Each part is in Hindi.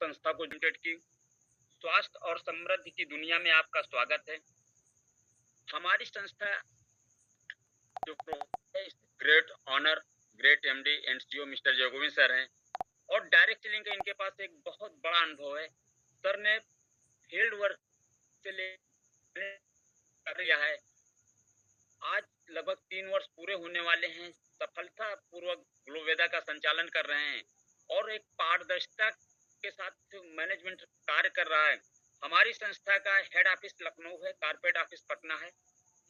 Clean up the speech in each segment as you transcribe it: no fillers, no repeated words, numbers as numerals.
संस्था को लिमिटेड की स्वास्थ्य और समृद्धि की दुनिया में आपका स्वागत है। हमारी संस्था जो great honour great MD and CEO mister Jaigovind sir हैं और डायरेक्ट सेलिंग का इनके पास एक बहुत बड़ा अनुभव है। सर ने फील्ड वर्क से कर लिया है। आज लगभग 3 वर्ष पूरे होने वाले हैं। सफलतापूर्वक ग्लोवेदा का संचालन कर रहे हैं और एक पारदर्शिता के साथ मैनेजमेंट कार्य कर रहा है। हमारी संस्था का हेड ऑफिस लखनऊ है, कॉर्पोरेट ऑफिस पटना है।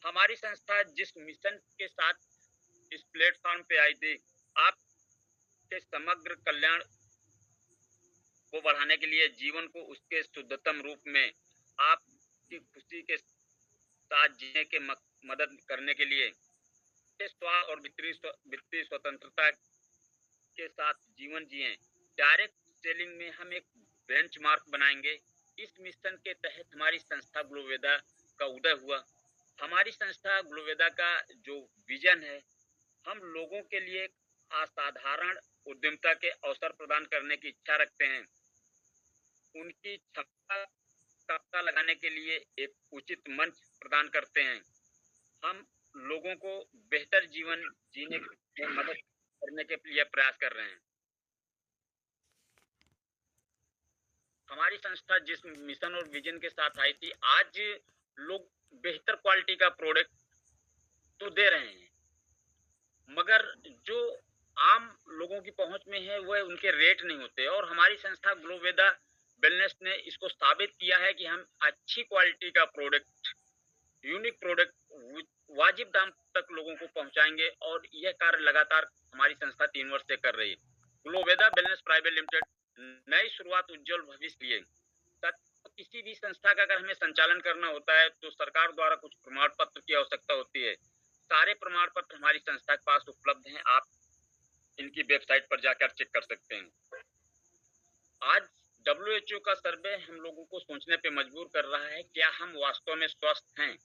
हमारी संस्था जिस मिशन के साथ इस प्लेटफॉर्म पे आई थी, आपके समग्र कल्याण को बढ़ाने के लिए, जीवन को उसके शुद्धतम रूप में आपकी खुशी के साथ जीने के मदद करने के लिए स्वास्थ्य और वित्तीय स्वतंत्रता के साथ जीवन जिए। डायरेक्ट सेलिंग में हम एक बेंचमार्क बनाएंगे। इस मिशन के तहत हमारी संस्था ग्लोवेदा का उदय हुआ। हमारी संस्था ग्लोवेदा का जो विजन है, हम लोगों के लिए असाधारण उद्यमिता के अवसर प्रदान करने की इच्छा रखते हैं। उनकी क्षमता का पता लगाने के लिए एक उचित मंच प्रदान करते हैं। हम लोगों को बेहतर जीवन जीने में मदद करने के लिए प्रयास कर रहे हैं। हमारी संस्था जिस मिशन और विजन के साथ आई थी, आज लोग बेहतर क्वालिटी का प्रोडक्ट तो दे रहे हैं, मगर जो आम लोगों की पहुंच में है वह उनके रेट नहीं होते। और हमारी संस्था ग्लोवेदा वेलनेस ने इसको साबित किया है कि हम अच्छी क्वालिटी का प्रोडक्ट, यूनिक प्रोडक्ट वाजिब दाम तक लोगों को पहुंचाएंगे और यह कार्य लगातार हमारी संस्था 3 वर्ष से कर रही है। ग्लोवेदा वेलनेस प्राइवेट लिमिटेड नई शुरुआत, उज्जवल भविष्य के लिए। किसी भी संस्था का अगर हमें संचालन करना होता है तो सरकार द्वारा कुछ प्रमाण पत्र की आवश्यकता होती है। सारे प्रमाण पत्र हमारी संस्था के पास उपलब्ध हैं। आप इनकी वेबसाइट पर जाकर चेक कर सकते हैं। आज WHO का सर्वे हम लोगों को सोचने पे मजबूर कर रहा है, क्या हम वास्तव में स्वस्थ हैं।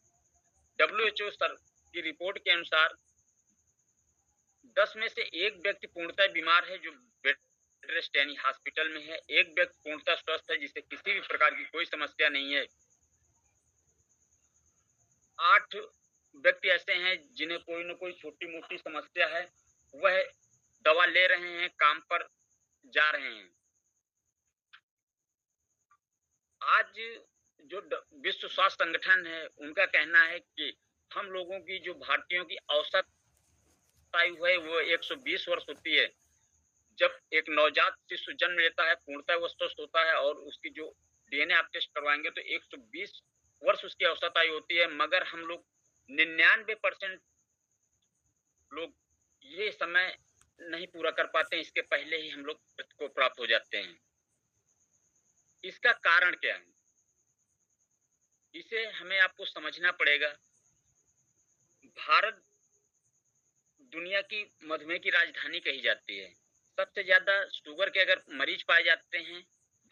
WHO सर की रिपोर्ट के अनुसार 10 में से 1 व्यक्ति पूर्णतः बीमार है जो बेड रेस्ट यानी हॉस्पिटल में है। 1 व्यक्ति पूर्णतः स्वस्थ है जिसे किसी भी प्रकार की कोई समस्या नहीं है। 8 व्यक्ति ऐसे हैं जिन्हें कोई न कोई छोटी मोटी समस्या है, वह दवा ले रहे हैं, काम पर जा रहे हैं। आज जो विश्व स्वास्थ्य संगठन है, उनका कहना है कि हम लोगों की जो भारतीयों की औसत आयु है वो 120 वर्ष होती है। जब एक नवजात शिशु जन्म लेता है, पूर्णतः वो स्वस्थ होता है और उसकी जो DNA आप टेस्ट करवाएंगे तो 120 वर्ष उसकी औसत आयु होती है। मगर हम लोग 99% लोग ये समय नहीं पूरा कर पाते हैं, इसके पहले ही हम लोग को प्राप्त हो जाते हैं। इसका कारण क्या है, इसे हमें आपको समझना पड़ेगा। भारत दुनिया की मधुमेह की राजधानी कही जाती है। सबसे ज्यादा शुगर के अगर मरीज पाए जाते हैं,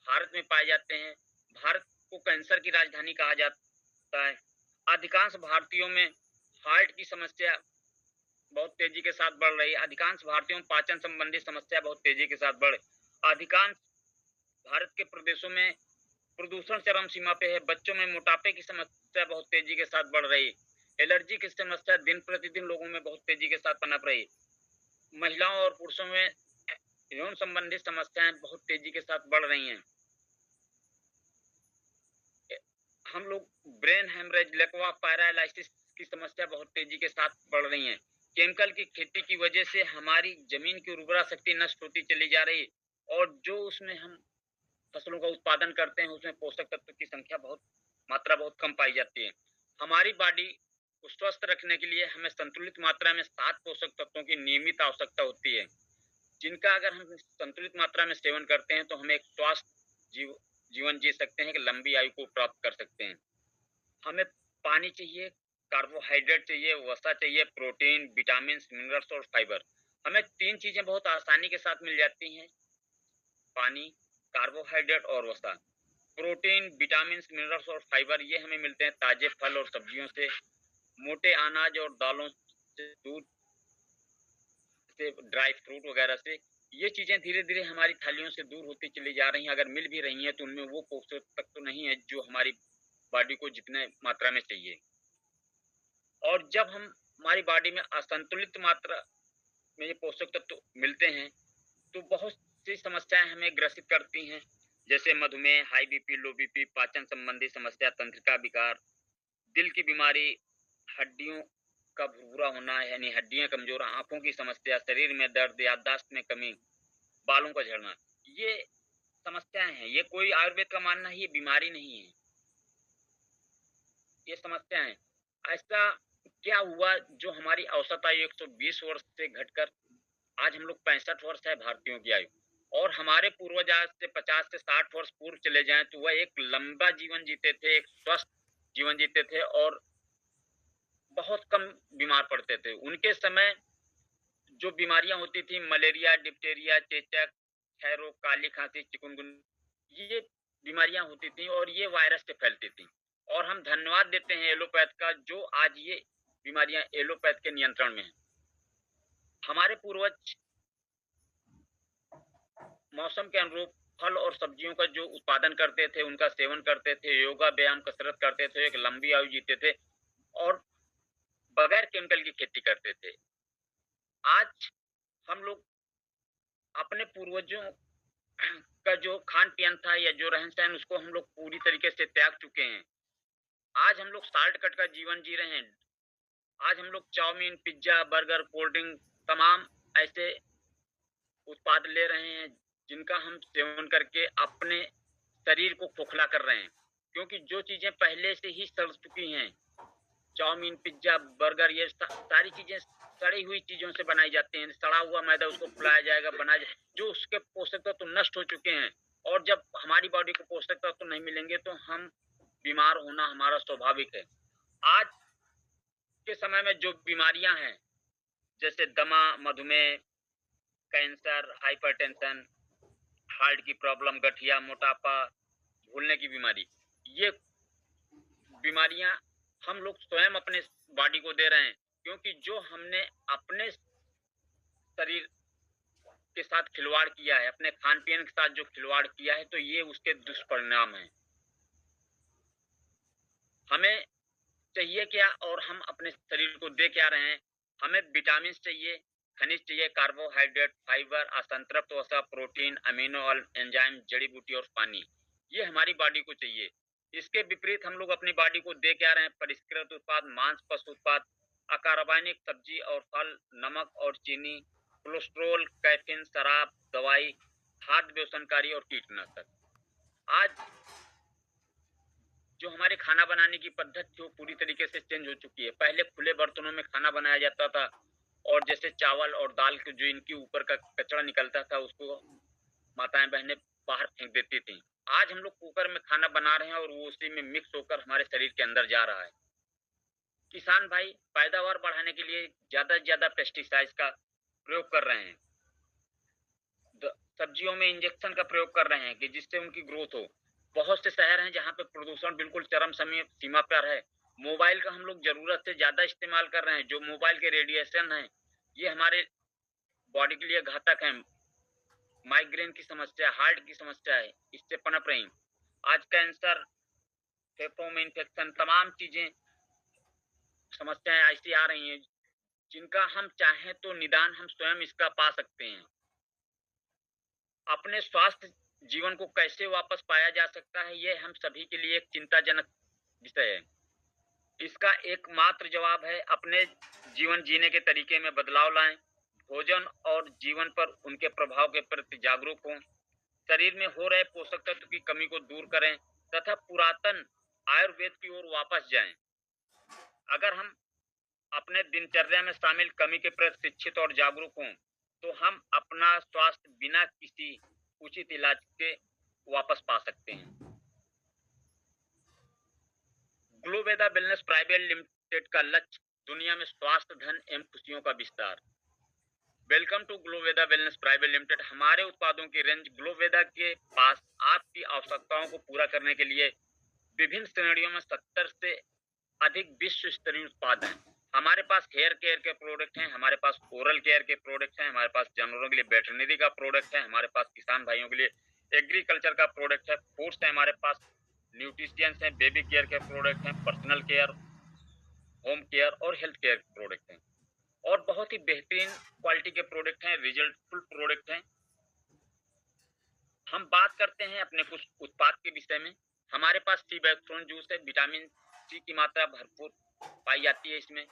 भारत में पाए जाते हैं। भारत को कैंसर की राजधानी कहा जाता है। अधिकांश भारतीयों में हार्ट की समस्या बहुत तेजी के साथ बढ़ रही है। अधिकांश भारतीयों में पाचन संबंधी समस्या बहुत तेजी के साथ बढ़ रही। अधिकांश भारत के प्रदेशों में प्रदूषण चरम सीमा पे है। बच्चों में मोटापे की समस्या बहुत तेजी के साथ बढ़ रही है। एलर्जी की समस्या दिन प्रतिदिन लोगों में बहुत तेजी के साथ पनप रही है। महिलाओं और पुरुषों में यौन संबंधी समस्याएं बहुत तेजी के साथ बढ़ रही हैं। हम लोग ब्रेन हेमरेज, लेक्वा पैरालाइसिस की समस्या बहुत तेजी के साथ बढ़ रही है। केमिकल की खेती की वजह से हमारी जमीन की उर्वरा शक्ति नष्ट होती चली जा रही है और जो उसमें हम फसलों का उत्पादन करते हैं उसमें पोषक तत्व की संख्या मात्रा बहुत कम पाई जाती है। हमारी बॉडी को स्वस्थ रखने के लिए हमें संतुलित मात्रा में 7 पोषक तत्वों की नियमित आवश्यकता होती है, जिनका अगर हम संतुलित मात्रा में सेवन करते हैं तो हम एक स्वस्थ जीवन जी सकते हैं, कि लंबी आयु को प्राप्त कर सकते हैं। हमें पानी चाहिए, कार्बोहाइड्रेट चाहिए, वसा चाहिए, प्रोटीन, विटामिन, मिनरल्स और फाइबर। हमें 3 चीजें बहुत आसानी के साथ मिल जाती हैं, पानी, कार्बोहाइड्रेट और वसा। प्रोटीन, विटामिन, मिनरल्स और फाइबर ये हमें मिलते हैं ताजे फल और सब्जियों से, मोटे अनाज और दालों से, दूध से, ड्राई फ्रूट वगैरह से। ये चीजें धीरे धीरे हमारी थालियों से दूर होती चली जा रही हैं। अगर मिल भी रही हैं तो उनमें वो पोषक तत्व नहीं है जो हमारी बॉडी को जितने मात्रा में चाहिए। और जब हम हमारी बॉडी में असंतुलित मात्रा में ये पोषक तत्व मिलते हैं तो बहुत सी समस्याएं हमें ग्रसित करती हैं, जैसे मधुमेह, हाई बीपी, लो बीपी, पाचन संबंधी समस्या, तंत्रिका विकार, दिल की बीमारी, हड्डियों का भुरभुरा होना यानी हड्डियां कमजोर, आंखों की समस्या, शरीर में दर्द, याददाश्त में कमी, बालों का झड़ना। ये समस्याएं हैं। ये कोई आयुर्वेद का मानना है, ये बीमारी नहीं है, ये समस्याएं। ऐसा क्या हुआ जो हमारी औसत आयु 120 वर्ष से घटकर आज हम लोग 65 वर्ष है भारतीयों की आयु। और हमारे पूर्वज आज से 50 से 60 वर्ष पूर्व चले जाएं तो वह एक लंबा जीवन जीते थे, एक स्वस्थ जीवन जीते थे और बहुत कम बीमार पड़ते थे। उनके समय जो बीमारियां होती थी, मलेरिया, डिप्टेरिया, चेचक, क्षय रोग, काली खांसी, चिकुनगुनिया, ये बीमारियां होती थी और ये वायरस से फैलती थी। और हम धन्यवाद देते हैं एलोपैथ का जो आज ये बीमारियां एलोपैथ के नियंत्रण में है। हमारे पूर्वज मौसम के अनुरूप फल और सब्जियों का जो उत्पादन करते थे, उनका सेवन करते थे, योगा, व्यायाम, कसरत करते थे, एक लंबी आयु जीते थे और बगैर केमिकल की खेती करते थे। आज हम लोग अपने पूर्वजों का जो खान-पीन था या जो रहन-सहन उसको हम लोग पूरी तरीके से त्याग चुके हैं। आज हम लोग शॉर्टकट का जीवन जी रहे हैं। आज हम लोग chowmein, pizza, burger, cold drink तमाम ऐसे उत्पाद ले रहे हैं जिनका हम सेवन करके अपने शरीर को खोखला कर रहे हैं। क्योंकि जो चीज़ें पहले से ही सड़ चुकी हैं, चाउमीन, पिज़्ज़ा, बर्गर ये सारी चीज़ें सड़ी हुई चीज़ों से बनाई जाती हैं। सड़ा हुआ मैदा उसको फुलाया जाएगा, बनाया जाए जो उसके पोषक तत्व तो नष्ट हो चुके हैं। और जब हमारी बॉडी को पोषक तत्व तो नहीं मिलेंगे तो हम बीमार होना हमारा स्वाभाविक है। आज के समय में जो बीमारियां हैं जैसे दमा, मधुमेह, कैंसर, हाइपरटेंशन, हार्ट की प्रॉब्लम, गठिया, मोटापा, भूलने की बीमारी, ये बीमारियां हम लोग स्वयं अपने बॉडी को दे रहे हैं। क्योंकि जो हमने अपने शरीर के साथ खिलवाड़ किया है, अपने खान पीन के साथ जो खिलवाड़ किया है, तो ये उसके दुष्परिणाम हैं। हमें चाहिए क्या और हम अपने शरीर को दे क्या रहे हैं? हमें विटामिन चाहिए, खनिज चाहिए, कार्बोहाइड्रेट, फाइबर, असंतृप्त वसा, प्रोटीन, अमीनो एंजाइम, जड़ी बूटी और पानी, ये हमारी बॉडी को चाहिए। इसके विपरीत हम लोग अपनी बॉडी को दे क्या रहे हैं? परिष्कृत उत्पाद, मांस, पशु उत्पाद, अकार्बनिक सब्जी और फल, नमक और चीनी, कोलेस्ट्रॉल, कैफीन, शराब, दवाई, खाद्य व्यसनकारी और कीटनाशक। आज जो हमारे खाना बनाने की पद्धति वो पूरी तरीके से चेंज हो चुकी है। पहले खुले बर्तनों में खाना बनाया जाता था और जैसे चावल और दाल के जो इनके ऊपर का कचरा निकलता था उसको माताएं बहनें बाहर फेंक देती थी। आज हम लोग कुकर में खाना बना रहे हैं और वो उसी में मिक्स होकर हमारे शरीर के अंदर जा रहा है। किसान भाई पैदावार बढ़ाने के लिए ज्यादा से ज्यादा पेस्टिसाइड्स का प्रयोग कर रहे हैं, सब्जियों में इंजेक्शन का प्रयोग कर रहे हैं कि जिससे उनकी ग्रोथ हो। बहुत से शहर हैं जहाँ पे प्रदूषण बिल्कुल चरम सीमा पर है। मोबाइल का हम लोग जरूरत से ज्यादा इस्तेमाल कर रहे हैं। जो मोबाइल के रेडिएशन है ये हमारे बॉडी के लिए घातक है। माइग्रेन की समस्या, हार्ट की समस्या है, इससे पनप रही। आज कैंसर, फेफड़ों में इन्फेक्शन, तमाम चीजें समस्याएं ऐसी आ रही हैं जिनका हम चाहें तो निदान हम स्वयं इसका पा सकते हैं। अपने स्वास्थ्य जीवन को कैसे वापस पाया जा सकता है, ये हम सभी के लिए एक चिंताजनक विषय है। इसका एकमात्र जवाब है अपने जीवन जीने के तरीके में बदलाव लाएं, भोजन और जीवन पर उनके प्रभाव के प्रति जागरूक हों, शरीर में हो रहे पोषक तत्व की कमी को दूर करें तथा पुरातन आयुर्वेद की ओर वापस जाएं। अगर हम अपने दिनचर्या में शामिल कमी के प्रति शिक्षित और जागरूक हों तो हम अपना स्वास्थ्य बिना किसी उचित इलाज के वापस पा सकते हैं। ग्लोवेदा वेलनेस प्राइवेट लिमिटेड का लक्ष्य दुनिया में स्वास्थ्य, धन एवं खुशियों का विस्तार। Welcome to Gloveda wellness private limited. हमारे उत्पादों की रेंज ग्लोवेदा के पास आपकी आवश्यकताओं को पूरा करने के लिए विभिन्न श्रेणियों में 70 से अधिक विश्व स्तरीय उत्पाद हैं। हमारे पास हेयर केयर के प्रोडक्ट हैं, हमारे पास ओरल केयर के प्रोडक्ट हैं, हमारे पास जानवरों के लिए वेटरनरी का प्रोडक्ट है, हमारे पास किसान भाइयों के लिए एग्रीकल्चर का प्रोडक्ट है, फूड्स है, हमारे पास न्यूट्रिशियंस हैं, बेबी केयर के प्रोडक्ट हैं, पर्सनल केयर, होम केयर और हेल्थ केयर के प्रोडक्ट हैं और बहुत ही बेहतरीन क्वालिटी के प्रोडक्ट हैं, रिजल्टफुल प्रोडक्ट हैं। हम बात करते हैं अपने कुछ उत्पाद के विषय में। हमारे पास सी बैक्थ्रोन जूस है, विटामिन सी की मात्रा भरपूर पाई जाती है इसमें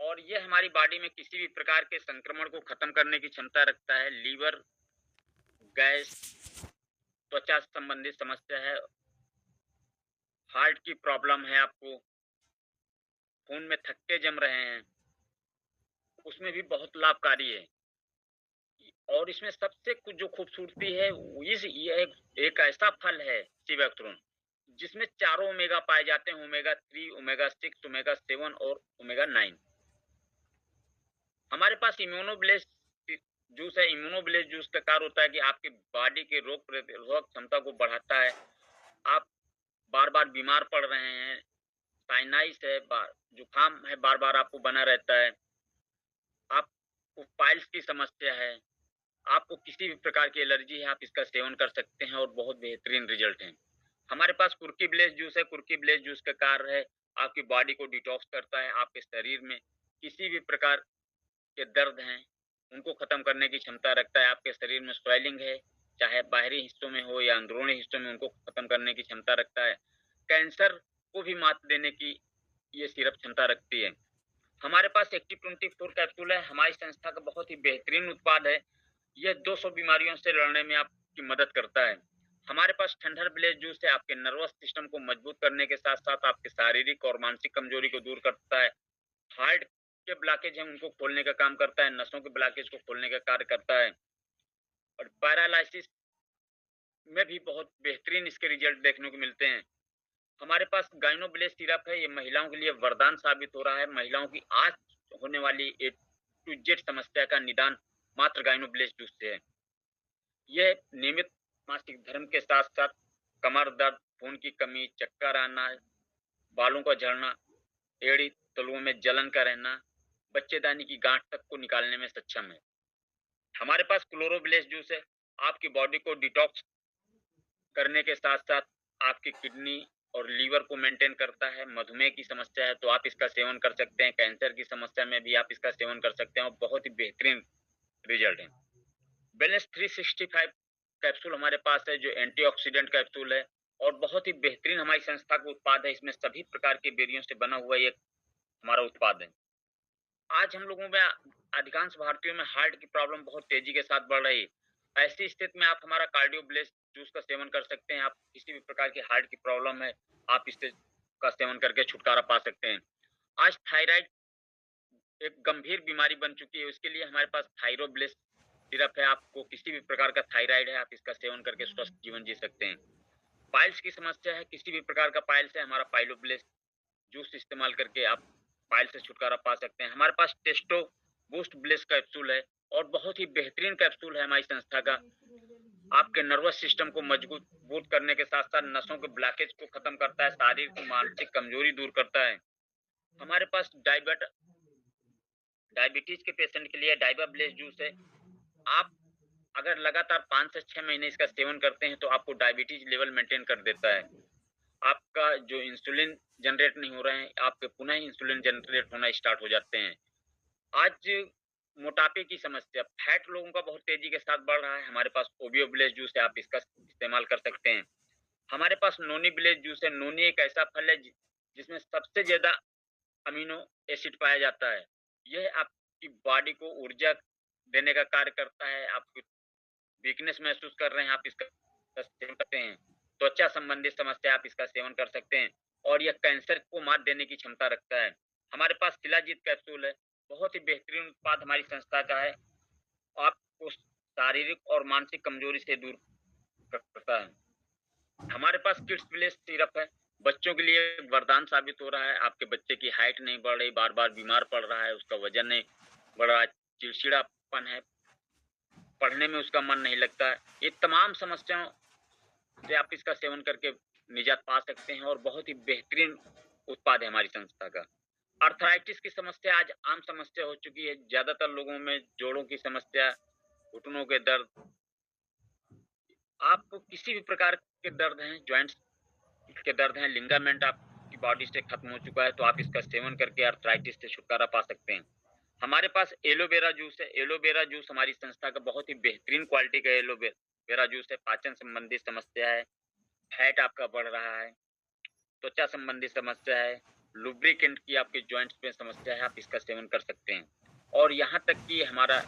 और ये हमारी बॉडी में किसी भी प्रकार के संक्रमण को खत्म करने की क्षमता रखता है। लीवर, गैस, त्वचा संबंधित समस्या है, हार्ट की प्रॉब्लम है, आपको खून में थक्के जम रहे हैं, उसमें भी बहुत लाभकारी है। और इसमें सबसे कुछ जो खूबसूरती है ये एक ऐसा फल है सीबैक्ट्रोन जिसमें चारों ओमेगा पाए जाते हैं, ओमेगा 3, ओमेगा 6, ओमेगा 7 और ओमेगा 9। हमारे पास इम्यूनोब्लेस जूस है। इम्यूनोब्लेस जूस का कार्य होता है कि आपकी बॉडी के रोग प्रतिरोधक क्षमता को बढ़ाता है। आप बार बार बीमार पड़ रहे हैं, साइनाइस है, जुकाम है, बार बार आपको बना रहता है, आपको पाइल्स की समस्या है, आपको किसी भी प्रकार की एलर्जी है, आप इसका सेवन कर सकते हैं और बहुत बेहतरीन रिजल्ट हैं। हमारे पास कुर्की ब्लेस जूस है। कुर्की ब्लेस जूस का कार्य है आपकी बॉडी को डिटॉक्स करता है, आपके शरीर में किसी भी प्रकार के दर्द हैं उनको खत्म करने की क्षमता रखता है। आपके शरीर में स्वेलिंग है, चाहे बाहरी हिस्सों में हो या अंदरूनी हिस्सों में, उनको खत्म करने की क्षमता रखता है। कैंसर को भी मात देने की ये सिरप क्षमता रखती है। हमारे पास एक्टिव 24 कैप्सूल है, हमारी संस्था का बहुत ही बेहतरीन उत्पाद है। यह 200 बीमारियों से लड़ने में आपकी मदद करता है। हमारे पास ठंडर ब्लेज जूस है, आपके नर्वस सिस्टम को मजबूत करने के साथ साथ आपके शारीरिक और मानसिक कमजोरी को दूर करता है। हार्ट के ब्लॉकेज हैं उनको खोलने का काम करता है, नसों के ब्लॉकेज को खोलने का कार्य करता है और पैरालिसिस में भी बहुत बेहतरीन इसके रिजल्ट देखने को मिलते हैं। हमारे पास गाइनोब्लेस सिरप है, ये महिलाओं के लिए वरदान साबित हो रहा है। महिलाओं की आज होने वाली ए टू जेड समस्या का निदान मात्र गाइनोब्लेस जूस से है। यह नियमित मासिक धर्म के साथ साथ कमर दर्द, खून की कमी, चक्कर आना, बालों का झड़ना, एड़ी तलुओं में जलन का रहना, बच्चेदानी की गांठ तक को निकालने में सक्षम है। हमारे पास क्लोरोब्लेस जूस है, आपकी बॉडी को डिटॉक्स करने के साथ साथ आपकी किडनी और लीवर को मेंटेन करता है। मधुमेह की समस्या है तो आप इसका सेवन कर सकते हैं, कैंसर की समस्या में भी आप इसका सेवन कर सकते हैं और बहुत ही बेहतरीन रिजल्ट है। बैलेंस 365 कैप्सूल हमारे पास है जो एंटीऑक्सीडेंट कैप्सूल है और बहुत ही बेहतरीन हमारी संस्था का उत्पाद है। इसमें सभी प्रकार के बेरियों से बना हुआ एक हमारा उत्पाद है। आज हम लोगों में अधिकांश भारतीयों में हार्ट की प्रॉब्लम बहुत तेजी के साथ बढ़ रही है। ऐसी स्थिति में आप हमारा कार्डियो ब्लेस जूस का सेवन कर सकते हैं। आप किसी भी प्रकार की हार्ट की प्रॉब्लम है, आप इससे का सेवन करके छुटकारा पा सकते हैं। आज थायराइड एक गंभीर बीमारी बन चुकी है, उसके लिए हमारे पास थायरोब्लेस सिरप है। आपको किसी भी प्रकार का थायराइड है, आप इसका सेवन करके स्वस्थ जीवन जी सकते हैं। पाइल्स की समस्या है, किसी भी प्रकार का पाइल्स है, हमारा पाइलोब्लेस जूस इस्तेमाल करके आप पाइल से छुटकारा पा सकते हैं। हमारे पास टेस्टो बूस्ट ब्लेस कैप्सूल है और बहुत ही बेहतरीन कैप्सूल है हमारी संस्था का। आपके नर्वस सिस्टम को मजबूत करने के साथ साथ नसों के ब्लॉकेज को खत्म करता है, शारीरिक और मानसिक कमजोरी दूर करता है। हमारे पास डायबिटीज के पेशेंट के लिए डाइबा ब्लेस जूस है। आप अगर लगातार 5 से 6 महीने इसका सेवन करते हैं तो आपको डायबिटीज लेवल मेंटेन कर देता है। आपका जो इंसुलिन जनरेट नहीं हो रहे हैं, आपके पुनः इंसुलिन जनरेट होना स्टार्ट हो जाते हैं। आज मोटापे की समस्या, फैट लोगों का बहुत तेजी के साथ बढ़ रहा है। हमारे पास ओबियो ब्लेस जूस है, आप इसका इस्तेमाल कर सकते हैं। हमारे पास नोनी ब्लेस जूस है। नोनी एक ऐसा फल है जिसमें सबसे ज्यादा अमीनो एसिड पाया जाता है। यह आपकी बॉडी को ऊर्जा देने का कार्य करता है। आप वीकनेस महसूस कर रहे हैं, आप इसका सेवन करते हैं। त्वचा संबंधित समस्या, आप इसका सेवन कर सकते हैं और यह कैंसर को मात देने की क्षमता रखता है। हमारे पास शिलाजीत कैप्सूल है, बहुत ही बेहतरीन उत्पाद हमारी संस्था का है। आपको शारीरिक और मानसिक कमजोरी से दूर करता है। हमारे पास किड्स प्लेस सिरप है, बच्चों के लिए वरदान साबित हो रहा है। आपके बच्चे की हाइट नहीं बढ़ रही, बार बार बीमार पड़ रहा है, उसका वजन नहीं बढ़ रहा है, चिड़चिड़ापन है, पढ़ने में उसका मन नहीं लगता है, ये तमाम समस्याओं से आप इसका सेवन करके निजात पा सकते हैं और बहुत ही बेहतरीन उत्पाद है हमारी संस्था का। आर्थराइटिस की समस्या आज आम समस्या हो चुकी है। ज़्यादातर लोगों में जोड़ों की समस्या, घुटनों के दर्द, आपको किसी भी प्रकार के दर्द हैं, जॉइंट्स के दर्द हैं, लिगामेंट आपकी बॉडी से खत्म हो चुका है, तो आप इसका सेवन करके आर्थराइटिस से छुटकारा पा सकते हैं। हमारे पास एलोवेरा जूस है। एलोवेरा जूस हमारी संस्था का बहुत ही बेहतरीन क्वालिटी का एलोवेरा जूस है। पाचन संबंधी समस्या है, फैट आपका बढ़ रहा है, त्वचा संबंधी समस्या है, लुब्रिकेंट की आपके जॉइंट्स में समस्या है, आप इसका सेवन कर सकते हैं। और यहाँ तक कि हमारा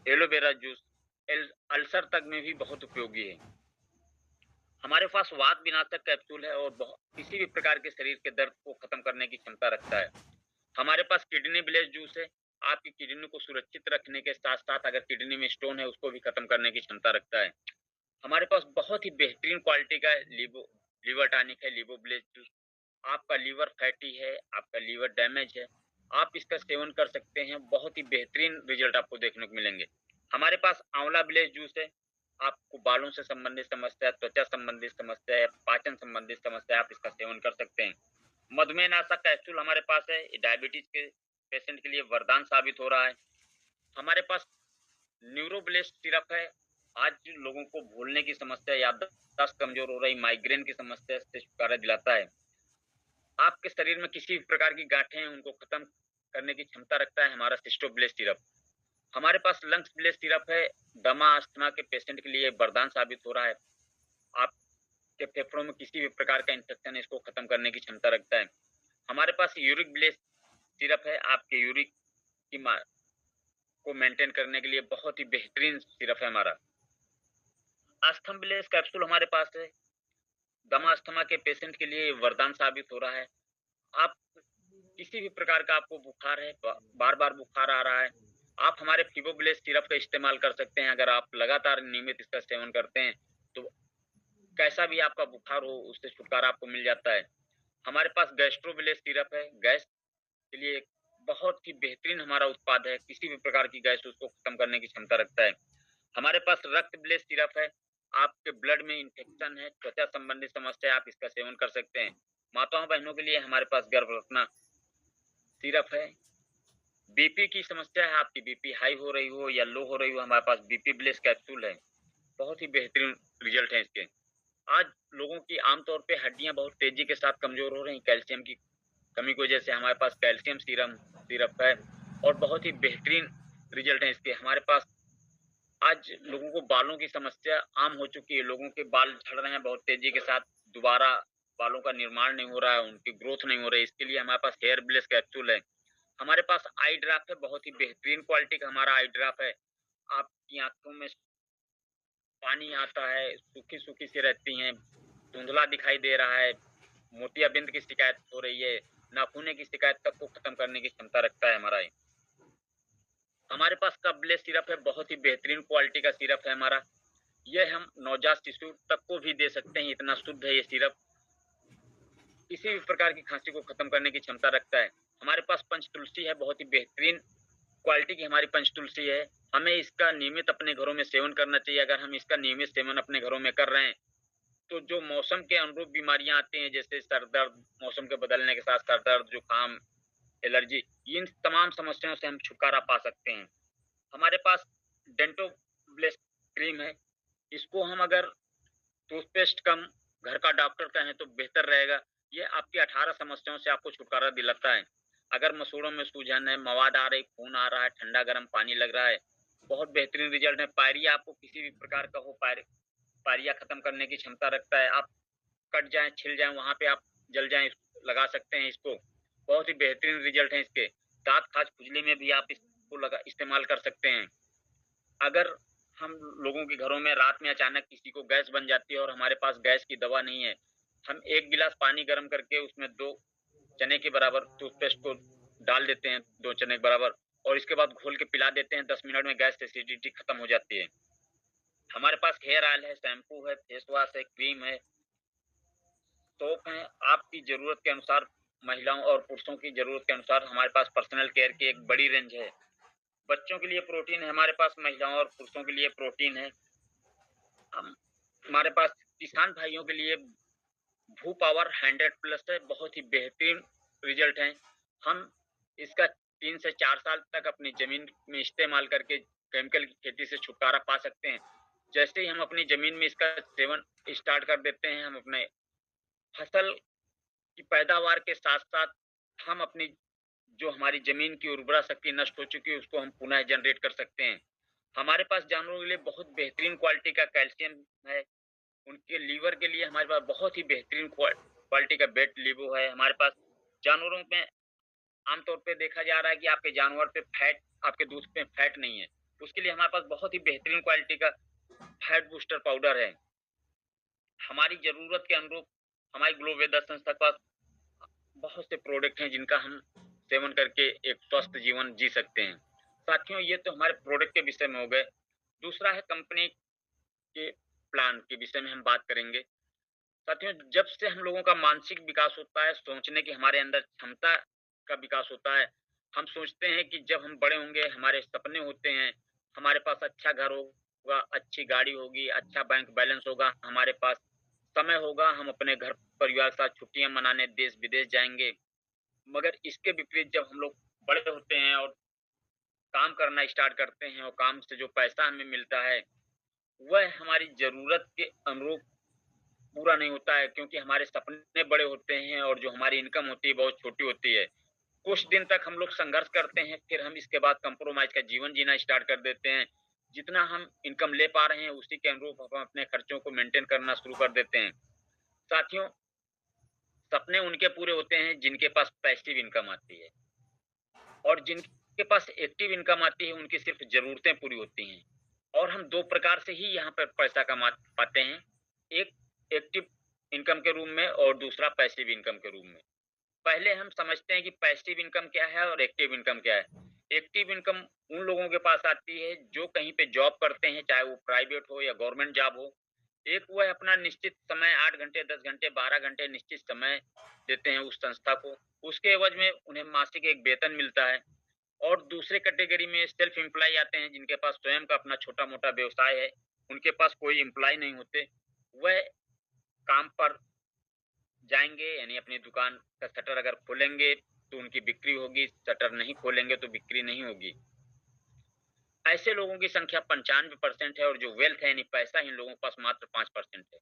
एलोवेरा जूस अल्सर तक में भी बहुत उपयोगी है। हमारे पास वात विनाशक कैप्सूल है और किसी भी प्रकार के शरीर के दर्द को खत्म करने की क्षमता रखता है। हमारे पास किडनी ब्लेस जूस है। आपकी किडनी को सुरक्षित रखने के साथ साथ अगर किडनी में स्टोन है उसको भी खत्म करने की क्षमता रखता है। हमारे पास बहुत ही बेहतरीन क्वालिटी का लीवर टॉनिक है, लिवो ब्लेस जूस। आपका लीवर फैटी है, आपका लीवर डैमेज है, आप इसका सेवन कर सकते हैं। बहुत ही बेहतरीन रिजल्ट आपको देखने को मिलेंगे। हमारे पास आंवला ब्लेस जूस है। आपको बालों से संबंधित समस्या, त्वचा संबंधित समस्या है, पाचन संबंधित समस्या, आप इसका सेवन कर सकते हैं। मधुमेह नाशक कैप्सूल हमारे पास है। डायबिटीज के पेशेंट के लिए वरदान साबित हो रहा है। हमारे पास न्यूरोब्लेस सिरप है। आज लोगों को भूलने की समस्या, याददाश्त कमजोर हो रही, माइग्रेन की समस्या से छुटकारा दिलाता है। आपके शरीर में किसी भी प्रकार की गांठें हैं उनको खत्म करने की क्षमता रखता है हमारा सिस्टोब्लेस सिरप। हमारे पास लंग्स ब्लेस सिरप है। दमा अस्थमा के पेशेंट के लिए वरदान साबित हो रहा है। आपके फेफड़ों में किसी भी प्रकार का इंफेक्शन है इसको खत्म करने की क्षमता रखता है। हमारे पास यूरिक ब्लेस सिरप है। आपके यूरिक की को मेंटेन करने के लिए बहुत ही बेहतरीन सिरप है हमारा। अस्थम ब्लेस कैप्सूल हमारे पास है। दमा अस्थमा के पेशेंट के लिए वरदान साबित हो रहा है। आप किसी भी प्रकार का आपको बुखार है, बार बार बुखार आ रहा है, आप हमारे फिबोब्लेस सिरप का इस्तेमाल कर सकते हैं। अगर आप लगातार नियमित इसका सेवन करते हैं तो कैसा भी आपका बुखार हो उससे छुटकारा आपको मिल जाता है। हमारे पास गैस्ट्रोब्लेस सिरप है। गैस के लिए एक बहुत ही बेहतरीन हमारा उत्पाद है। किसी भी प्रकार की गैस उसको खत्म करने की क्षमता रखता है। हमारे पास रक्त ब्लेस सिरप है। आपके ब्लड में इंफेक्शन है, त्वचा संबंधी समस्या, आप इसका सेवन कर सकते हैं। माताओं बहनों के लिए हमारे पास गर्भ रत्ना सिरप है। बीपी की समस्या है, आपकी बीपी हाई हो रही हो या लो हो रही हो, हमारे पास बीपी ब्लेस कैप्सूल है। बहुत ही बेहतरीन रिजल्ट है इसके। आज लोगों की आमतौर पे हड्डियां बहुत तेजी के साथ कमजोर हो रही हैं कैल्शियम की कमी की वजह से। हमारे पास कैल्शियम सिरप है और बहुत ही बेहतरीन रिजल्ट है इसके। हमारे पास आज लोगों को बालों की समस्या आम हो चुकी है। लोगों के बाल झड़ रहे हैं बहुत तेजी के साथ, दोबारा बालों का निर्माण नहीं हो रहा है, उनकी ग्रोथ नहीं हो रही। इसके लिए हमारे पास हेयर ब्लेस कैप्सूल है। हमारे पास आई ड्रॉप है। बहुत ही बेहतरीन क्वालिटी का हमारा आई ड्रॉप है। आपकी आंखों में पानी आता है, सूखी सूखी सी रहती हैं, धुंधला दिखाई दे रहा है, मोतियाबिंद की शिकायत हो रही है, नाखूने की शिकायत तक को खत्म करने की क्षमता रखता है हमारा ये। हमारे पास कब्लेस सिरप है। बहुत ही बेहतरीन क्वालिटी का सिरप है हमारा। ये हम नवजात शिशु तक को भी दे सकते हैं, इतना शुद्ध है ये सिरप। किसी भी प्रकार की खांसी को खत्म करने की क्षमता रखता है। हमारे पास पंच तुलसी है। बहुत ही बेहतरीन क्वालिटी की हमारी पंच तुलसी है। हमें इसका नियमित अपने घरों में सेवन करना चाहिए। अगर हम इसका नियमित सेवन अपने घरों में कर रहे हैं तो जो मौसम के अनुरूप बीमारियां आती हैं, जैसे सर दर्द, मौसम के बदलने के साथ सर दर्द, जुकाम, एलर्जी, इन तमाम समस्याओं से हम छुटकारा पा सकते हैं। हमारे पास डेंटो ब्लेस क्रीम है। इसको हम अगर टूथपेस्ट कम घर का डॉक्टर कहें तो बेहतर रहेगा। ये आपकी 18 समस्याओं से आपको छुटकारा दिलाता है। अगर मसूड़ों में सूजन है, मवाद आ रही, खून आ रहा है, ठंडा गर्म पानी लग रहा है, बहुत बेहतरीन रिजल्ट है। पायरिया आपको किसी भी प्रकार का हो, पायरिया खत्म करने की क्षमता रखता है। आप कट जाएं, छिल जाएं, वहां पे आप जल जाएं, लगा सकते हैं इसको। बहुत ही बेहतरीन रिजल्ट है इसके। दांत खाज खुजली में भी आप इसको इस्तेमाल कर सकते हैं। अगर हम लोगों के घरों में रात में अचानक किसी को गैस बन जाती है और हमारे पास गैस की दवा नहीं है, हम 1 गिलास पानी गर्म करके उसमें 2 चने के बराबर टूथपेस्ट को डाल देते हैं, 2 चने के बराबर, और इसके बाद घोल के पिला देते हैं। 10 मिनट में गैस एसिडिटी खत्म हो जाती है। हमारे पास हेयर ऑयल है, शैम्पू है, फेस वॉश है, क्रीम है, सोप है। आपकी जरूरत के अनुसार, महिलाओं और पुरुषों की जरूरत के अनुसार हमारे पास पर्सनल केयर की एक बड़ी रेंज है। बच्चों के लिए प्रोटीन है हमारे पास, महिलाओं और पुरुषों के लिए प्रोटीन है। हम हमारे पास किसान भाइयों के लिए भू पावर 100 प्लस है। बहुत ही बेहतरीन रिजल्ट है। हम इसका 3 से 4 साल तक अपनी ज़मीन में इस्तेमाल करके केमिकल की खेती से छुटकारा पा सकते हैं। जैसे ही हम अपनी ज़मीन में इसका सेवन स्टार्ट कर देते हैं, हम अपने फसल की पैदावार के साथ-साथ हम अपनी जो हमारी ज़मीन की उर्वरा शक्ति नष्ट हो चुकी है, उसको हम पुनः जनरेट कर सकते हैं। हमारे पास जानवरों के लिए बहुत बेहतरीन क्वालिटी का कैल्शियम है। उनके लीवर के लिए हमारे पास बहुत ही बेहतरीन क्वालिटी का बेट लीवो है। हमारे पास जानवरों में आमतौर पे देखा जा रहा है कि आपके जानवर पे फैट आपके दूध पे फैट नहीं है। उसके लिए हमारे पास बहुत ही बेहतरीन क्वालिटी का फैट बूस्टर पाउडर है। हमारी ज़रूरत के अनुरूप हमारी ग्लो वेदा संस्था के पास बहुत से प्रोडक्ट हैं जिनका हम सेवन करके एक स्वस्थ जीवन जी सकते हैं। साथियों, ये तो हमारे प्रोडक्ट के विषय में हो गए। दूसरा है कंपनी के प्लान के विषय में हम बात करेंगे। साथियों, जब से हम लोगों का मानसिक विकास होता है, सोचने की हमारे अंदर क्षमता का विकास होता है, हम सोचते हैं कि जब हम बड़े होंगे, हमारे सपने होते हैं, हमारे पास अच्छा घर होगा, अच्छी गाड़ी होगी, अच्छा बैंक बैलेंस होगा, हमारे पास समय होगा, हम अपने घर परिवार के साथ छुट्टियाँ मनाने देश-विदेश जाएँगे। मगर इसके विपरीत जब हम लोग बड़े होते हैं और काम करना स्टार्ट करते हैं और काम से जो पैसा हमें मिलता है, वह हमारी ज़रूरत के अनुरूप पूरा नहीं होता है, क्योंकि हमारे सपने बड़े होते हैं और जो हमारी इनकम होती है बहुत छोटी होती है। कुछ दिन तक हम लोग संघर्ष करते हैं, फिर हम इसके बाद कंप्रोमाइज़ का जीवन जीना स्टार्ट कर देते हैं। जितना हम इनकम ले पा रहे हैं उसी के अनुरूप हम अपने खर्चों को मेंटेन करना शुरू कर देते हैं। साथियों, सपने उनके पूरे होते हैं जिनके पास पैसिव इनकम आती है, और जिनके पास एक्टिव इनकम आती है उनकी सिर्फ़ ज़रूरतें पूरी होती हैं। और हम 2 प्रकार से ही यहाँ पर पैसा कमा पाते हैं। एक एक्टिव इनकम के रूप में और दूसरा पैसिव इनकम के रूप में। पहले हम समझते हैं कि पैसिव इनकम क्या है और एक्टिव इनकम क्या है। एक्टिव इनकम उन लोगों के पास आती है जो कहीं पे जॉब करते हैं, चाहे वो प्राइवेट हो या गवर्नमेंट जॉब हो। एक वह अपना निश्चित समय 8 घंटे, 10 घंटे, 12 घंटे निश्चित समय देते हैं उस संस्था को। उसके एवज में उन्हें मासिक एक वेतन मिलता है। और दूसरे कैटेगरी में सेल्फ एम्प्लॉयी आते हैं जिनके पास स्वयं का अपना छोटा-मोटा व्यवसाय है। उनके पास कोई एम्प्लॉयी नहीं होते। वह काम पर जाएँगे, यानी अपनी दुकान का शटर अगर खोलेंगे तो उनकी बिक्री होगी, शटर नहीं खोलेंगे तो बिक्री नहीं होगी। ऐसे लोगों की संख्या 95% है और जो वेल्थ है यानी पैसा इन लोगों के पास मात्र 5% है।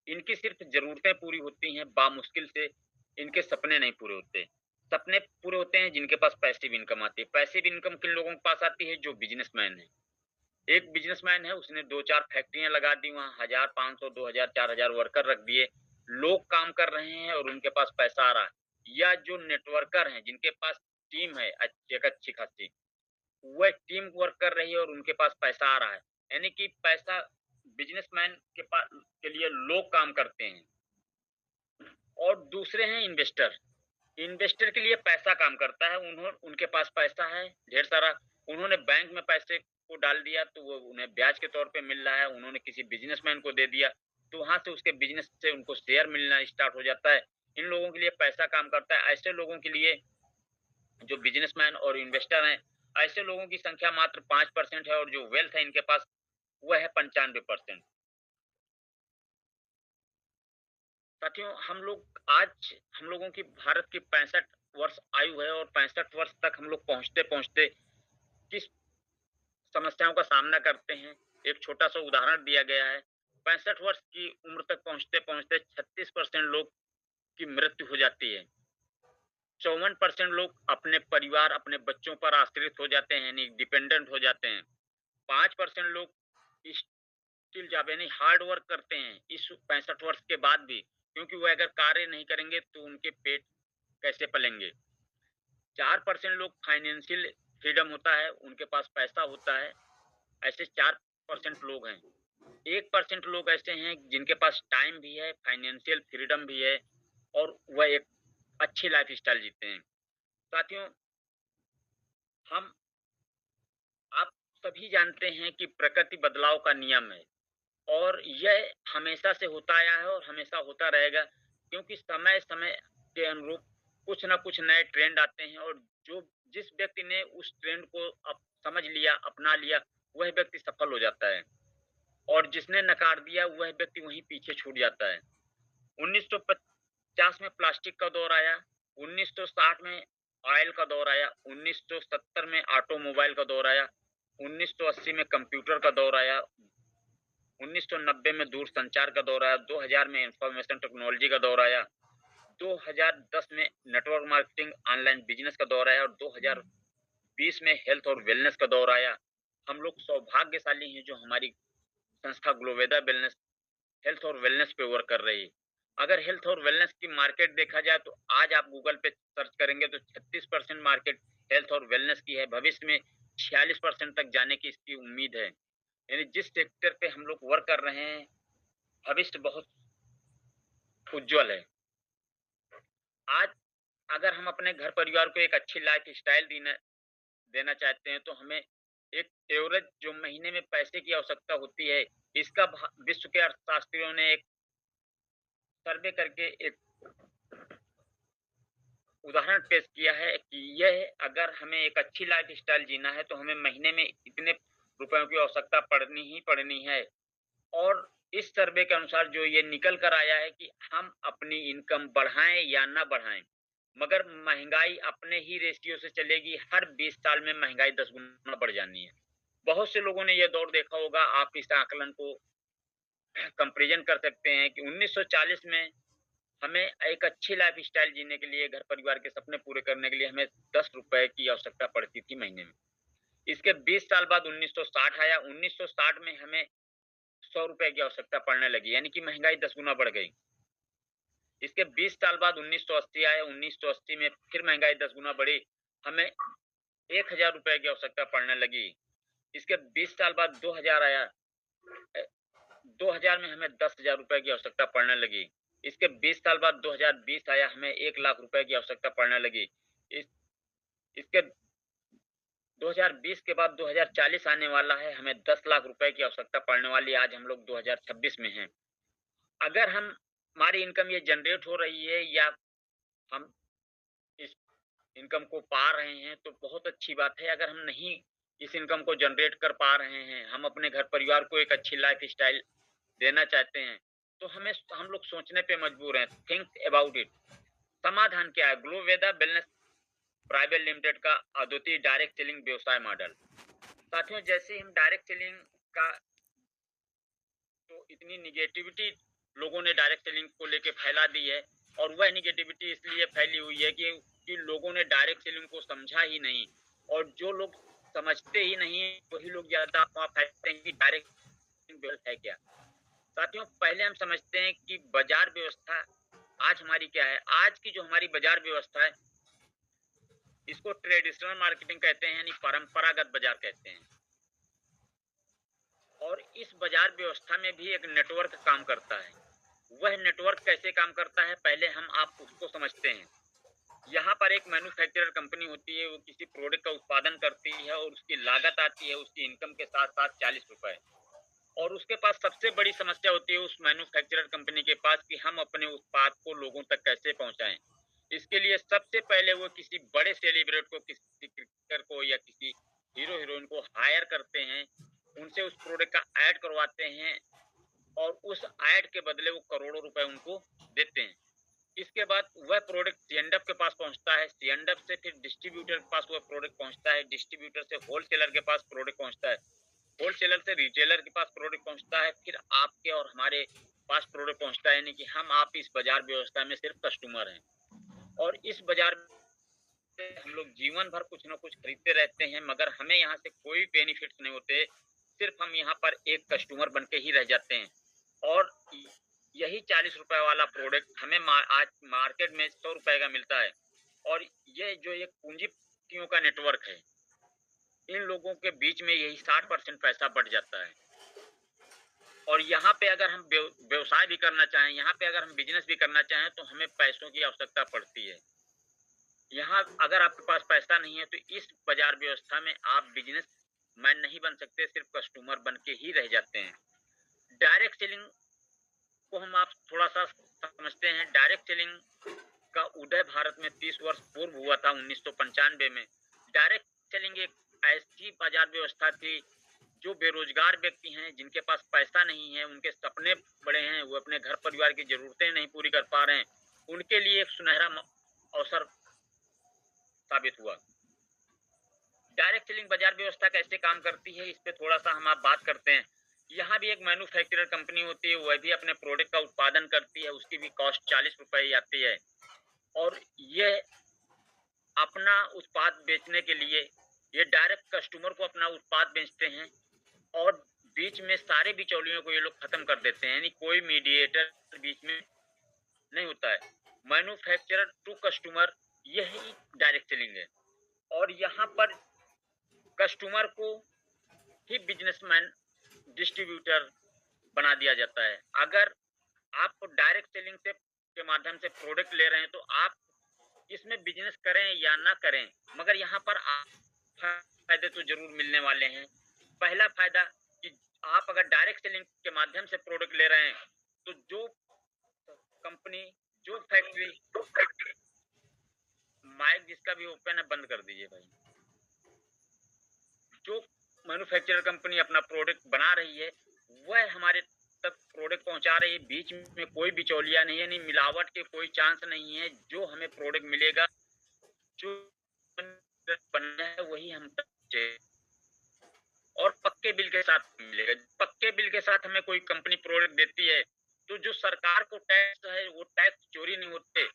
इनकी सिर्फ़ ज़रूरतें पूरी होती हैं बामुश्किल से, इनके सपने नहीं पूरे होते। सपने पूरे होते हैं जिनके पास पैसिव इनकम आती है। पैसिव इनकम किन लोगों के पास आती है? जो बिज़नेसमैन हैं। एक बिज़नेसमैन है, उसने 2-4 फैक्ट्रियाँ लगा दी, वहाँ 1000, 500, 2000, 4000 वर्कर रख दिए। लोग काम कर रहे हैं और उनके पास पैसा आ रहा है। या जो नेटवर्कर हैं, जिनके पास टीम है एक अच्छी-खासी, वह टीम वर्क कर रही है और उनके पास पैसा आ रहा है। यानी कि पैसा बिज़नेसमैन के लिए लोग काम करते हैं। और दूसरे हैं इन्वेस्टर। इन्वेस्टर के लिए पैसा काम करता है। उनके पास पैसा है ढेर सारा, उन्होंने बैंक में पैसे को डाल दिया तो वो उन्हें ब्याज के तौर पे मिल रहा है, उन्होंने किसी बिज़नेसमैन को दे दिया, तो वहाँ से उसके बिज़नेस से उनको शेयर मिलना स्टार्ट हो जाता है। इन लोगों के लिए पैसा काम करता है। ऐसे लोगों के लिए जो बिज़नेसमैन और इन्वेस्टर हैं, ऐसे लोगों की संख्या मात्र 5% है और जो वेल्थ है इनके पास, वह है 95%। साथियों, हम लोगों की भारत की 65 वर्ष आयु है और 65 वर्ष तक हम लोग पहुँचते-पहुँचते किस समस्याओं का सामना करते हैं, एक छोटा-सा उदाहरण दिया गया है। 65 वर्ष की उम्र तक पहुँचते-पहुँचते 36% लोग की मृत्यु हो जाती है। 54% लोग अपने परिवार, अपने बच्चों पर आश्रित हो जाते हैं, यानी डिपेंडेंट हो जाते हैं। 5% लोग स्टिल जॉब यानी हार्ड वर्क करते हैं इस 65 वर्ष के बाद भी, क्योंकि वो अगर कार्य नहीं करेंगे तो उनके पेट कैसे पलेंगे। 4% लोग फाइनेंशियल फ्रीडम होता है, उनके पास पैसा होता है, ऐसे 4% लोग हैं। 1% लोग ऐसे हैं जिनके पास टाइम भी है, फाइनेंशियल फ्रीडम भी है और वह एक अच्छी लाइफ़स्टाइल जीते हैं। साथियों, हम आप सभी जानते हैं कि प्रकृति बदलाव का नियम है और यह हमेशा से होता आया है और हमेशा होता रहेगा, क्योंकि समय-समय के अनुरूप कुछ न कुछ नए ट्रेंड आते हैं और जो जिस व्यक्ति ने उस ट्रेंड को समझ लिया, अपना लिया, वह व्यक्ति सफल हो जाता है और जिसने नकार दिया, वह व्यक्ति वहीं पीछे छूट जाता है। 1950 में प्लास्टिक का दौर आया, 1960 में ऑयल का दौर आया, 1970 में ऑटोमोबाइल का दौर आया, 1980 में कंप्यूटर का दौर आया, 1990 में दूरसंचार का दौर आया, 2000 में इंफॉर्मेशन टेक्नोलॉजी का दौर आया, 2010 में नेटवर्क मार्केटिंग ऑनलाइन बिजनेस का दौर आया और 2020 में हेल्थ और वेलनेस का दौर आया। हम लोग सौभाग्यशाली हैं जो हमारी संस्था ग्लोवेदा वेलनेस हेल्थ और वेलनेस पे वर्क कर रही है। अगर हेल्थ और वेलनेस की मार्केट देखा जाए तो आज आप गूगल पे सर्च करेंगे तो 36% मार्केट हेल्थ और वेलनेस की है। भविष्य में 46% तक जाने की इसकी उम्मीद है। यानी जिस सेक्टर पे हम लोग वर्क कर रहे हैं, भविष्य बहुत उज्जवल है। आज अगर हम अपने घर परिवार को एक अच्छी लाइफ स्टाइल देना चाहते हैं तो हमें एक एवरेज जो महीने में पैसे की आवश्यकता होती है, इसका विश्व के अर्थशास्त्रियों ने एक सर्वे करके एक उदाहरण पेश किया है कि यह अगर हमें एक अच्छी लाइफ स्टाइल जीना है तो हमें महीने में इतने रुपयों की आवश्यकता पड़नी ही पड़नी है। और इस सर्वे के अनुसार जो ये निकल कर आया है कि हम अपनी इनकम बढ़ाएं या ना बढ़ाएं, मगर महंगाई अपने ही रेशियो से चलेगी। हर 20 साल में महंगाई 10 गुना बढ़ जानी है। बहुत से लोगों ने यह दौर देखा होगा। आप इस आकलन को कंपेरिजन कर सकते हैं कि 1940 में हमें एक अच्छी लाइफ स्टाइल जीने के लिए, घर परिवार के सपने पूरे करने के लिए हमें 10 रुपए की आवश्यकता पड़ती थी महीने में। इसके 20 साल बाद 1960 आया। 1960 में हमें 100 रुपए की आवश्यकता पड़ने लगी, यानी कि महंगाई 10 गुना बढ़ गई। इसके 20 साल बाद 1980 आया। 1980 में फिर महंगाई 10 गुना बढ़ी, हमें 1000 रुपए की आवश्यकता पड़ने लगी। इसके 20 साल बाद 2000 आया। 2000 में हमें 10,000 रुपए की आवश्यकता पड़ने लगी। इसके 20 साल बाद 2020 आया, हमें 1 लाख रुपए की आवश्यकता पड़ने लगी। इसके 2020 के बाद 2040 आने वाला है, हमें 10 लाख रुपए की आवश्यकता पड़ने वाली है। आज हम लोग 2026 में हैं। अगर हम हमारी इनकम ये जनरेट हो रही है या हम इस इनकम को पा रहे हैं तो बहुत अच्छी बात है। अगर हम नहीं इस इनकम को जनरेट कर पा रहे हैं, हम अपने घर परिवार को एक अच्छी लाइफ स्टाइल देना चाहते हैं, तो हम लोग सोचने पे मजबूर हैं। Think about it. समाधान क्या है? ग्लोवेदा वेलनेस प्राइवेट लिमिटेड का अद्वितीय डायरेक्ट सेलिंग व्यवसाय मॉडल। साथियों, जैसे हम डायरेक्ट सेलिंग का, तो इतनी निगेटिविटी लोगों ने डायरेक्ट सेलिंग को लेके फैला दी है। और वह निगेटिविटी इसलिए फैली हुई है कि लोगों ने डायरेक्ट सेलिंग को समझा ही नहीं। और जो लोग समझते ही नहीं वही लोग ज्यादा अफवाह फैलाते हैं कि डायरेक्ट सेलिंग है क्या। साथियों, पहले हम समझते हैं कि बाजार व्यवस्था आज हमारी क्या है। आज की जो हमारी बाजार व्यवस्था है, इसको ट्रेडिशनल मार्केटिंग कहते हैं, यानी परंपरागत बाजार कहते हैं। और इस बाजार व्यवस्था में भी एक नेटवर्क काम करता है। वह नेटवर्क कैसे काम करता है, पहले हम आप उसको समझते हैं। यहाँ पर एक मैन्युफैक्चरर कंपनी होती है, वो किसी प्रोडक्ट का उत्पादन करती है और उसकी लागत आती है उसकी इनकम के साथ साथ 40 रुपए। और उसके पास सबसे बड़ी समस्या होती है उस मैन्युफैक्चरर कंपनी के पास कि हम अपने उत्पाद को लोगों तक कैसे पहुंचाएं। इसके लिए सबसे पहले वो किसी बड़े सेलिब्रिटी को, किसी क्रिकेटर को या किसी हीरो हीरोइन को हायर करते हैं, उनसे उस प्रोडक्ट का ऐड करवाते हैं और उस ऐड के बदले वो करोड़ों रुपए उनको देते हैं। इसके बाद वह प्रोडक्ट सीएनडएफ के पास पहुंचता है, सीएनडएफ से फिर डिस्ट्रीब्यूटर के पास वह प्रोडक्ट पहुंचता है, डिस्ट्रीब्यूटर से होलसेलर के पास प्रोडक्ट पहुंचता है, होलसेलर से रिटेलर के पास प्रोडक्ट पहुंचता है, फिर आपके और हमारे पास प्रोडक्ट पहुंचता है। यानी कि हम आप इस बाजार व्यवस्था में सिर्फ कस्टमर हैं। और इस बाजार में हम लोग जीवन भर कुछ ना कुछ खरीदते रहते हैं, मगर हमें यहाँ से कोई बेनिफिट्स नहीं होते। सिर्फ हम यहाँ पर एक कस्टमर बन के ही रह जाते हैं। और यही 40 रुपए वाला प्रोडक्ट हमें आज मार्केट में 100 रुपए का मिलता है। और ये जो एक पूंजीपतियों का नेटवर्क है, इन लोगों के बीच में यही 60% पैसा बढ़ जाता है। और यहाँ पे अगर हम व्यवसाय भी करना चाहें, यहाँ पे अगर हम बिजनेस भी करना चाहें तो हमें पैसों की आवश्यकता पड़ती है। यहाँ अगर आपके पास पैसा नहीं है तो इस बाजार व्यवस्था में आप बिजनेस मैन नहीं बन सकते, सिर्फ कस्टमर बन के ही रह जाते हैं। डायरेक्ट सेलिंग को हम आप थोड़ा सा समझते हैं। डायरेक्ट सेलिंग का उदय भारत में 30 वर्ष पूर्व हुआ था, 1995 में। डायरेक्ट सेलिंग एक ऐसी बाजार व्यवस्था थी जो बेरोजगार व्यक्ति हैं, जिनके पास पैसा नहीं है, उनके सपने बड़े हैं, वो अपने घर परिवार की जरूरतें नहीं पूरी कर पा रहे हैं, उनके लिए एक सुनहरा अवसर साबित हुआ। डायरेक्ट सेलिंग बाजार व्यवस्था कैसे काम करती है, इस पे थोड़ा सा हम आप बात करते हैं। यहाँ भी एक मैन्युफैक्चरर कंपनी होती है, वह भी अपने प्रोडक्ट का उत्पादन करती है, उसकी भी कॉस्ट 40 रुपए आती है और ये अपना उत्पाद बेचने के लिए ये डायरेक्ट कस्टमर को अपना उत्पाद बेचते हैं और बीच में सारे बिचौलियों को ये लोग खत्म कर देते हैं, यानी कोई मीडिएटर बीच में नहीं होता है। मैन्युफैक्चरर टू कस्टमर यही डायरेक्ट सेलिंग है और यहाँ पर कस्टमर को ही बिजनेसमैन डिस्ट्रीब्यूटर बना दिया जाता है। अगर आप डायरेक्ट सेलिंग से के माध्यम से प्रोडक्ट ले रहे हैं तो आप इसमें बिजनेस करें या ना करें, मगर यहाँ पर फायदे तो जरूर मिलने वाले हैं। पहला फायदा कि आप अगर डायरेक्ट सेलिंग के माध्यम से प्रोडक्ट ले रहे हैं तो जो कंपनी जो फैक्ट्री माइक जिसका भी ओपन है बंद कर दीजिए भाई। जो मैन्युफैक्चरर कंपनी अपना प्रोडक्ट बना रही है वह हमारे तक प्रोडक्ट पहुंचा रही है, बीच में कोई बिचौलिया नहीं है, नहीं मिलावट के कोई चांस नहीं है। जो हमें प्रोडक्ट मिलेगा जो बनना है वही हम तक और पक्के बिल के साथ मिलेगा। पक्के बिल के साथ हमें कोई कंपनी प्रोडक्ट देती है तो जो सरकार को टैक्स है वो टैक्स चोरी नहीं होते,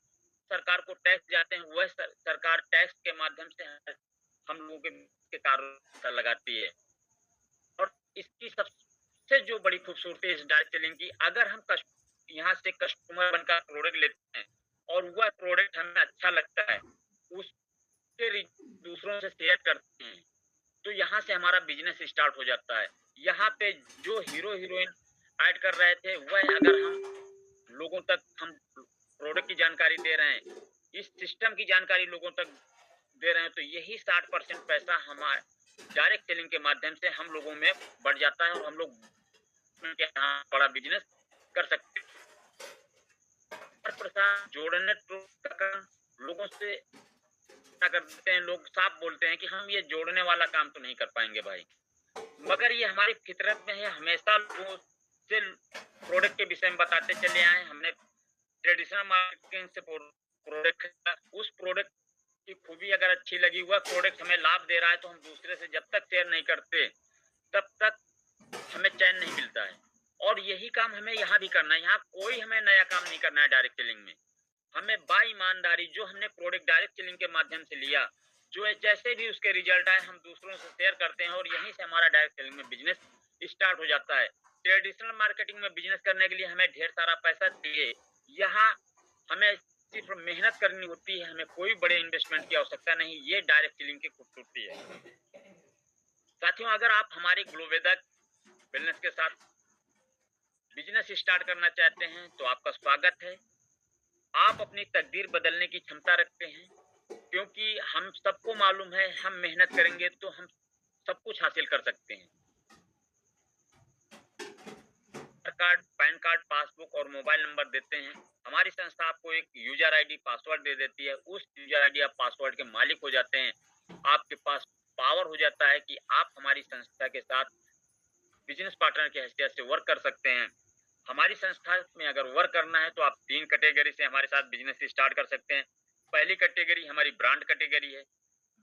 सरकार को टैक्स जाते हैं, वह सरकार टैक्स के माध्यम से हम लोगों के कार्य लगाती है। और इसकी सबसे जो बड़ी खूबसूरती है इस डायरेक्ट सेलिंग की, अगर हम यहाँ से कस्टमर बनकर प्रोडक्ट लेते हैं और वह प्रोडक्ट हमें अच्छा लगता है उसके दूसरों से शेयर करते हैं तो यहाँ से हमारा बिजनेस स्टार्ट हो जाता है। यहाँ पे जो हीरो हीरोइन ऐड कर रहे थे वह अगर हम लोगों तक हम प्रोडक्ट की जानकारी दे रहे हैं, इस सिस्टम की जानकारी लोगों तक दे रहे हैं तो यही 60% पैसा हमारे डायरेक्ट सेलिंग के माध्यम से हम लोगों में बढ़ जाता है और हम लोग यहाँ बड़ा बिजनेस कर सकते हैं। प्रसाद जोड़ने लोगों से करते हैं, लोग साफ बोलते हैं कि हम ये जोड़ने वाला काम तो नहीं कर पाएंगे भाई, मगर ये हमारी फितरत में है। हमेशा लोगों से प्रोडक्ट के विषय में बताते चले आए। हमने ट्रेडिशनल मार्केटिंग से प्रोडक्ट उस प्रोडक्ट की खूबी अगर अच्छी लगी, हुआ प्रोडक्ट हमें लाभ दे रहा है तो हम दूसरे से जब तक शेयर नहीं करते तब तक हमें चैन नहीं मिलता है। और यही काम हमें यहाँ भी करना है। यहाँ कोई हमें नया काम नहीं करना है। डायरेक्ट सेलिंग में हमें ईमानदारी जो हमने प्रोडक्ट डायरेक्ट सेलिंग के माध्यम से लिया, जो है जैसे भी उसके रिजल्ट आए हम दूसरों से शेयर करते हैं और यहीं से हमारा डायरेक्ट सेलिंग में बिजनेस स्टार्ट हो जाता है। ट्रेडिशनल मार्केटिंग में बिजनेस करने के लिए हमें ढेर सारा पैसा चाहिए, यहाँ हमें सिर्फ मेहनत करनी होती है, हमें कोई बड़े इन्वेस्टमेंट की आवश्यकता नहीं। ये डायरेक्ट सेलिंग की खूबसूरती है। साथियों, अगर आप हमारे ग्लोवेदा वेलनेस के साथ बिजनेस स्टार्ट करना चाहते हैं तो आपका स्वागत है। आप अपनी तकदीर बदलने की क्षमता रखते हैं, क्योंकि हम सबको मालूम है हम मेहनत करेंगे तो हम सब कुछ हासिल कर सकते हैं। कार्ड, पैन कार्ड, पासबुक और मोबाइल नंबर देते हैं। हमारी संस्था आपको एक यूजर आईडी पासवर्ड दे देती है। उस यूजर आईडी या पासवर्ड के मालिक हो जाते हैं। आपके पास पावर हो जाता है कि आप हमारी संस्था के साथ बिजनेस पार्टनर की हैसियत से वर्क कर सकते हैं। हमारी संस्था में अगर वर्क करना है तो आप 3 कैटेगरी से हमारे साथ बिजनेस स्टार्ट कर सकते हैं। पहली कैटेगरी हमारी ब्रांड कैटेगरी है।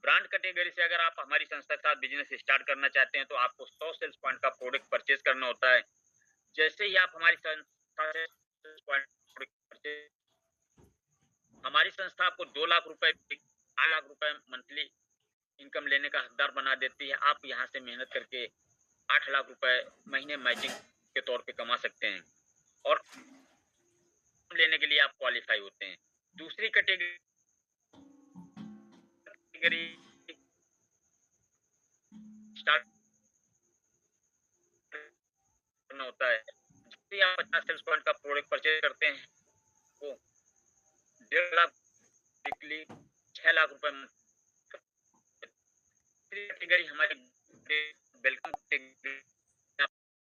ब्रांड कैटेगरी से अगर आप हमारी संस्था के साथ बिजनेस स्टार्ट करना चाहते हैं तो आपको 100 सेल्स पॉइंट का प्रोडक्ट परचेज करना होता है। जैसे ही आप हमारी संस्था से हमारी संस्था आपको 2 लाख रुपए 4 लाख रुपए मंथली इनकम लेने का हकदार बना देती है। आप यहाँ से मेहनत करके 8 लाख रुपए महीने मैचिंग के तौर पे कमा सकते हैं और लेने के लिए आप क्वालिफाई होते हैं। दूसरी कैटेगरी स्टार्ट करना होता है। जब आप 50 सेल्स पॉइंट का प्रोडक्ट परचेज करते हैं तो 1.5 लाख वीकली 6 लाख रुपए कैटेगरी हमारी वेलकम